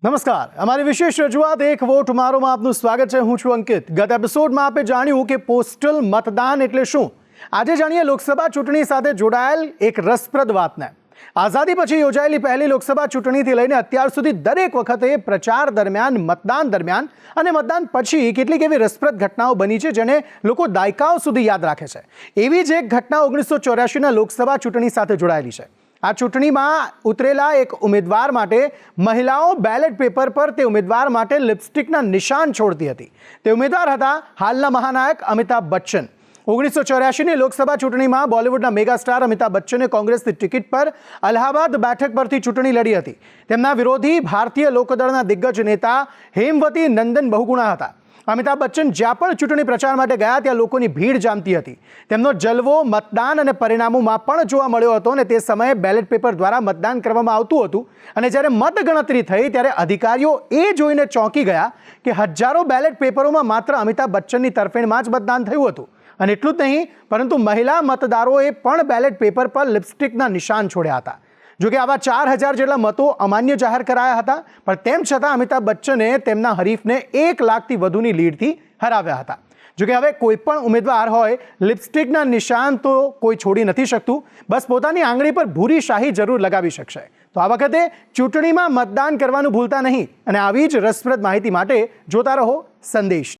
નમસ્કાર, અમારી વિશેષ રજૂઆત એક વોટ મારોમાં આપનું સ્વાગત છે। હું છું અંકિત। ગત એપિસોડમાં આપે જાણ્યું કે પોસ્ટલ મતદાન એટલે શું। આજે જાણીએ લોકસભા ચૂંટણી સાથે જોડાયેલ એક રસપ્રદ વાતને। આઝાદી પછી યોજાયેલી પહેલી લોકસભા ચૂંટણીથી લઈને અત્યાર સુધી દરેક વખતે પ્રચાર દરમિયાન, મતદાન દરમિયાન અને મતદાન પછી કેટલીક એવી રસપ્રદ ઘટનાઓ બની છે જેને લોકો દાયકાઓ સુધી યાદ રાખે છે। એવી જ એક ઘટના 1984ના લોકસભા ચૂંટણી સાથે જોડાયેલી છે। આ ચૂંટણીમાં ઉતરેલા એક ઉમેદવાર માટે મહિલાઓ બેલેટ પેપર પર તે ઉમેદવાર માટે લિપસ્ટિકના નિશાન છોડતી હતી। તે ઉમેદવાર હતા હાલના મહાનાયક અમિતાભ બચ્ચન। 1984ની લોકસભા ચૂંટણીમાં બોલિવૂડના મેગા સ્ટાર અમિતાભ બચ્ચને કોંગ્રેસની ટિકિટ પર અલ્હાબાદ બેઠક પરથી ચૂંટણી લડી હતી। તેમના વિરોધી ભારતીય લોકદળના દિગ્ગજ નેતા હેમવતી નંદન બહુગુણા હતા। અમિતાભ બચ્ચન જ્યાં પણ ચૂંટણી પ્રચાર માટે ગયા ત્યાં લોકોની ભીડ જામતી હતી। તેમનો જલવો મતદાન અને પરિણામોમાં પણ જોવા મળ્યો હતો અને તે સમયે બેલેટ પેપર દ્વારા મતદાન કરવામાં આવતું હતું અને જ્યારે મતગણતરી થઈ ત્યારે અધિકારીઓ એ જોઈને ચોંકી ગયા કે હજારો બેલેટ પેપરોમાં માત્ર અમિતાભ બચ્ચનની તરફેણમાં જ મતદાન થયું હતું। અને એટલું જ નહીં પરંતુ મહિલા મતદારોએ પણ બેલેટ પેપર પર લિપસ્ટિકના નિશાન છોડ્યા હતા। જોકે આવા 4000 જેટલા મતો અમાન્ય જાહેર કરાયા હતા, પણ તેમ છતાં અમિતાભ બચ્ચને તેમના હરીફને 1 લાખથી વધુની લીડથી હરાવ્યા હતા। જોકે હવે કોઈ પણ ઉમેદવાર હોય, લિપસ્ટિકના નિશાન તો કોઈ છોડી નથી શકતું, બસ પોતાની આંગળી પર ભૂરી શાહી જરૂર લગાવી શકશે। તો આ વખતે ચૂંટણીમાં મતદાન કરવાનું ભૂલતા નહીં અને આવી જ રસપ્રદ માહિતી માટે જોતા રહો સંદેશ।